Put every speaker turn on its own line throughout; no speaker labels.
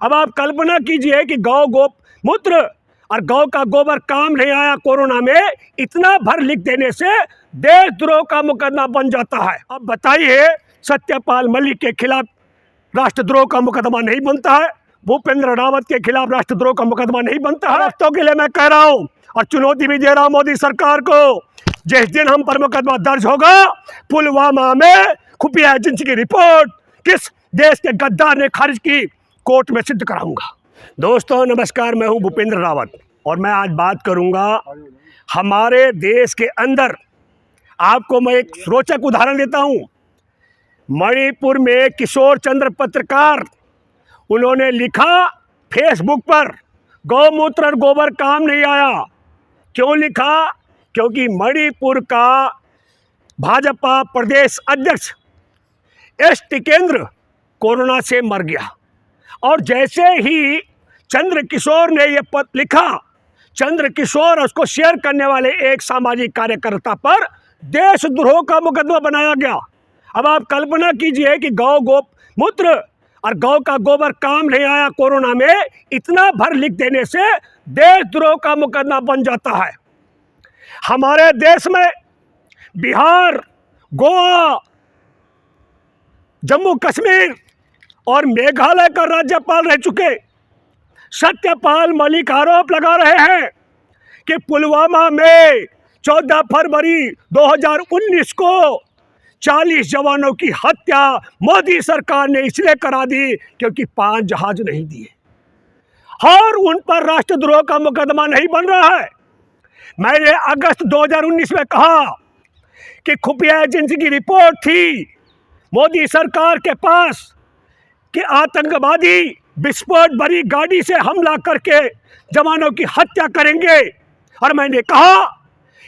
अब आप कल्पना कीजिए कि गौ गोमूत्र और गौ का गोबर काम नहीं आया कोरोना में, इतना भर लिख देने से देशद्रोह का मुकदमा बन जाता है। अब बताइए, सत्यपाल मलिक के खिलाफ राष्ट्रद्रोह का मुकदमा नहीं बनता है, भूपेंद्र रावत के खिलाफ राष्ट्रद्रोह का मुकदमा नहीं बनता है। हफ्तों के लिए मैं कह रहा हूँ और चुनौती भी दे रहा हूँ मोदी सरकार को, जिस दिन हम पर मुकदमा दर्ज होगा, पुलवामा में खुफिया एजेंसी की रिपोर्ट किस देश के गद्दार ने खारिज की, कोर्ट में सिद्ध कराऊंगा। दोस्तों नमस्कार, मैं हूं भूपेंद्र रावत और मैं आज बात करूंगा हमारे देश के अंदर। आपको मैं एक रोचक उदाहरण देता हूं। मणिपुर में किशोर चंद्र पत्रकार, उन्होंने लिखा फेसबुक पर, गौमूत्र और गोबर काम नहीं आया। क्यों लिखा? क्योंकि मणिपुर का भाजपा प्रदेश अध्यक्ष एस टिकेंद्र कोरोना से मर गया। और जैसे ही चंद्र किशोर ने यह पत्र लिखा, चंद्र किशोर और उसको शेयर करने वाले एक सामाजिक कार्यकर्ता पर देशद्रोह का मुकदमा बनाया गया। अब आप कल्पना कीजिए कि गौ गोमूत्र और गौ का गोबर काम नहीं आया कोरोना में, इतना भर लिख देने से देशद्रोह का मुकदमा बन जाता है। हमारे देश में बिहार, गोवा, जम्मू कश्मीर और मेघालय का राज्यपाल रह चुके सत्यपाल मलिक आरोप लगा रहे हैं कि पुलवामा में 14 फरवरी 2019 को 40 जवानों की हत्या मोदी सरकार ने इसलिए करा दी क्योंकि 5 जहाज नहीं दिए और उन पर राष्ट्रद्रोह का मुकदमा नहीं बन रहा है। मैंने अगस्त 2019 में कहा कि खुफिया एजेंसी की रिपोर्ट थी मोदी सरकार के पास कि आतंकवादी विस्फोट भरी गाड़ी से हमला करके जवानों की हत्या करेंगे, और मैंने कहा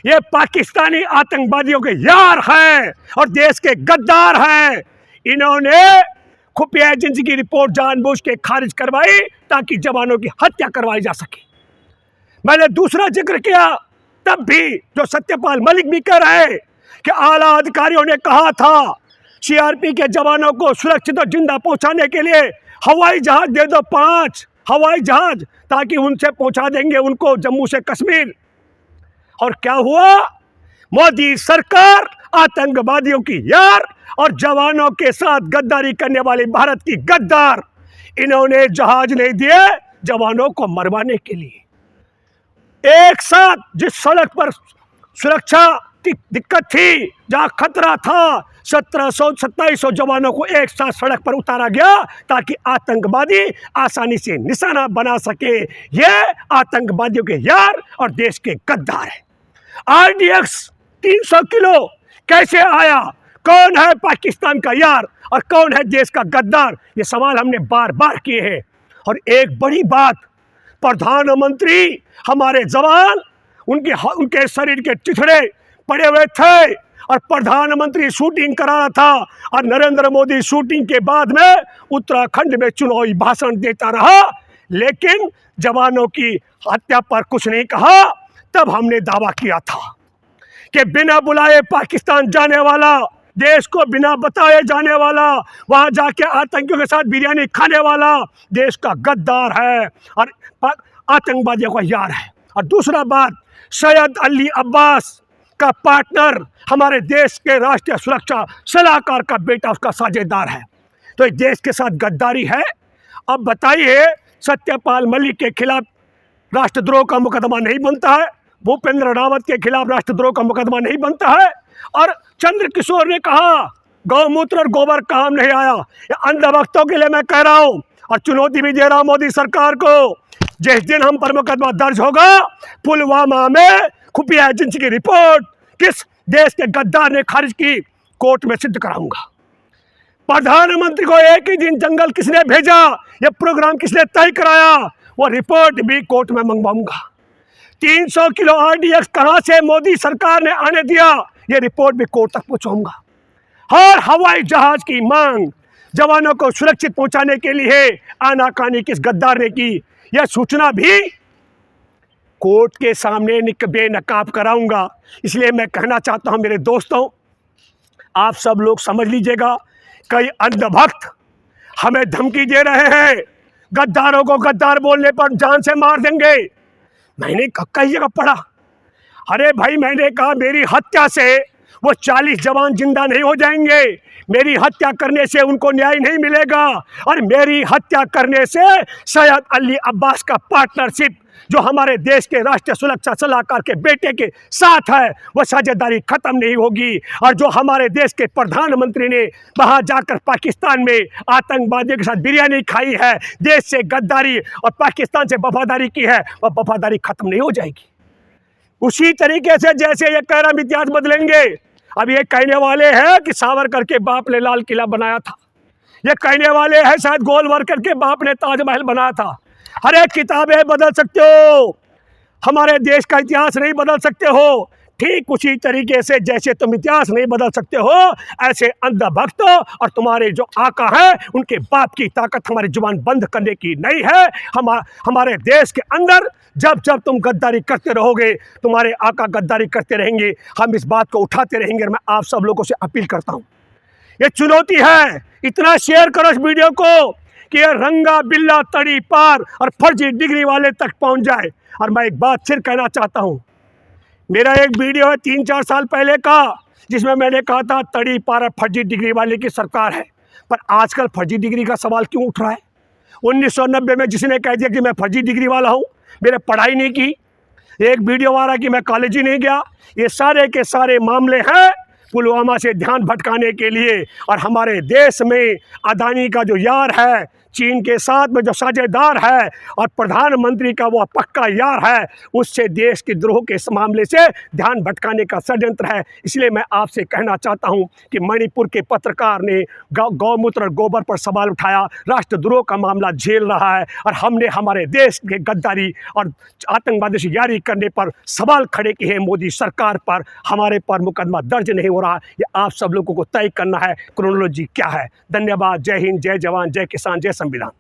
ये पाकिस्तानी आतंकवादियों के यार हैं और देश के गद्दार हैं। इन्होंने खुफिया एजेंसी की रिपोर्ट जानबूझ के खारिज करवाई ताकि जवानों की हत्या करवाई जा सके। मैंने दूसरा जिक्र किया तब भी, जो सत्यपाल मलिक भी कह रहे हैं कि आला अधिकारियों ने कहा था सीआरपी के जवानों को सुरक्षित और जिंदा पहुंचाने के लिए हवाई जहाज दे दो, 5 हवाई जहाज, ताकि उनसे पहुंचा देंगे उनको जम्मू से कश्मीर। और क्या हुआ? मोदी सरकार आतंकवादियों की यार और जवानों के साथ गद्दारी करने वाली भारत की गद्दार, इन्होंने जहाज नहीं दिए जवानों को मरवाने के लिए। एक साथ जिस सड़क पर सुरक्षा की दिक्कत थी, जहां खतरा था, 1700-2700 जवानों को एक साथ सड़क पर उतारा गया ताकि आतंकवादी आसानी से निशाना बना सके। ये आतंकवादियों के यार और देश के गद्दार है। RDX 300 किलो कैसे आया? कौन है पाकिस्तान का यार और कौन है देश का गद्दार? ये सवाल हमने बार बार किए हैं। और एक बड़ी बात, प्रधानमंत्री, हमारे जवान, उनके शरीर के चिथड़े पड़े हुए थे और प्रधानमंत्री शूटिंग करा रहा था और नरेंद्र मोदी शूटिंग के बाद में उत्तराखंड में चुनावी भाषण देता रहा, लेकिन जवानों की हत्या पर कुछ नहीं कहा। तब हमने दावा किया था कि बिना बुलाए पाकिस्तान जाने वाला, देश को बिना बताए जाने वाला, वहां जाके आतंकियों के साथ बिरयानी खाने वाला देश का गद्दार है और आतंकवादियों का यार है। और दूसरा बात, सैयद अली अब्बास का पार्टनर, हमारे देश के राष्ट्रीय सुरक्षा सलाहकार का बेटा उसका साझेदार है। तो इस देश के साथ गद्दारी है। अब बताइए, सत्यपाल मलिक के खिलाफ राष्ट्रद्रोह का मुकदमा नहीं बनता है, भूपेंद्र रावत के खिलाफ राष्ट्रद्रोह का मुकदमा नहीं बनता है, और चंद्र किशोर ने कहा गौमूत्र और गोबर काम नहीं आया। ये अंधभक्तों के लिए मैं कह रहा हूं और चुनौती भी दे रहा हूं मोदी सरकार को, जिस दिन हम पर मुकदमा दर्ज होगा, पुलवामा में खुफिया एजेंसी की रिपोर्ट किस देश के गद्दार ने खारिज की, कोर्ट में सिद्ध कराऊंगा। प्रधानमंत्री को एक ही दिन जंगल किसने भेजा, ये प्रोग्राम किसने तय कराया, वो रिपोर्ट भी कोर्ट में मंगवाऊंगा। 300 किलो RDX कहां से मोदी सरकार ने आने दिया, ये रिपोर्ट भी कोर्ट तक पहुंचाऊंगा। हर हवाई जहाज की मांग जवानों को सुरक्षित पहुंचाने के लिए आनाकानी किस गद्दार ने की, यह सूचना भी कोर्ट के सामने बेनकाब कराऊंगा। इसलिए मैं कहना चाहता हूं मेरे दोस्तों, आप सब लोग समझ लीजिएगा, कई अंधभक्त हमें धमकी दे रहे हैं, गद्दारों को गद्दार बोलने पर जान से मार देंगे। मैंने कई जगह पढ़ा, अरे भाई मैंने कहा मेरी हत्या से वो 40 जवान जिंदा नहीं हो जाएंगे, मेरी हत्या करने से उनको न्याय नहीं मिलेगा, और मेरी हत्या करने से सैयद अली अब्बास का पार्टनरशिप जो हमारे देश के राष्ट्रीय सुरक्षा सलाहकार के बेटे के साथ है वो साझेदारी खत्म नहीं होगी। और जो हमारे देश के प्रधानमंत्री ने वहां जाकर पाकिस्तान में आतंकवादियों के साथ बिरयानी खाई है, देश से गद्दारी और पाकिस्तान से वफादारी की है, वह वफादारी खत्म नहीं हो जाएगी। उसी तरीके से जैसे ये कह रहा इतिहास बदलेंगे, अब ये कहने वाले हैं कि सावरकर के बाप ने लाल किला बनाया था, ये कहने वाले हैं शायद गोलवरकर के बाप ने ताजमहल बनाया था। हर एक किताबें बदल सकते हो, हमारे देश का इतिहास नहीं बदल सकते हो। ठीक उसी तरीके से जैसे तुम इतिहास नहीं बदल सकते हो, ऐसे अंधभक्त और तुम्हारे जो आका हैं उनके बाप की ताकत हमारी जुबान बंद करने की नहीं है। हमारे देश के अंदर जब जब तुम गद्दारी करते रहोगे, तुम्हारे आका गद्दारी करते रहेंगे, हम इस बात को उठाते रहेंगे। मैं आप सब लोगों से अपील करता हूँ, ये चुनौती है, इतना शेयर करो इस वीडियो को कि ये रंगा बिल्ला तड़ी पार और फर्जी डिग्री वाले तक पहुंच जाए। और मैं एक बात फिर कहना चाहता हूं, मेरा एक वीडियो है 3-4 साल पहले का जिसमें मैंने कहा था तड़ी पार और फर्जी डिग्री वाले की सरकार है, पर आजकल फर्जी डिग्री का सवाल क्यों उठ रहा है? 1990 में जिसने कह दिया कि मैं फर्जी डिग्री वाला हूँ, मैंने पढ़ाई नहीं की, एक वीडियो आ रहा कि मैं कॉलेज ही नहीं गया, ये सारे के सारे मामले हैं पुलवामा से ध्यान भटकाने के लिए। और हमारे देश में अदानी का जो यार है, चीन के साथ में जो साझेदार है और प्रधानमंत्री का वो पक्का यार है, उससे देश के द्रोह के इस मामले से ध्यान भटकाने का षड्यंत्र है। इसलिए मैं आपसे कहना चाहता हूं कि मणिपुर के पत्रकार ने गौमूत्र और गोबर पर सवाल उठाया, राष्ट्रद्रोह का मामला झेल रहा है, और हमने हमारे देश के गद्दारी और आतंकवादी से यारी करने पर सवाल खड़े किए हैं मोदी सरकार पर। हमारे पर मुकदमा दर्ज नहीं हो रहा, ये आप सब लोगों को तय करना है क्रोनोलॉजी क्या है। धन्यवाद। जय हिंद, जय जवान, जय किसान, जय संविधान।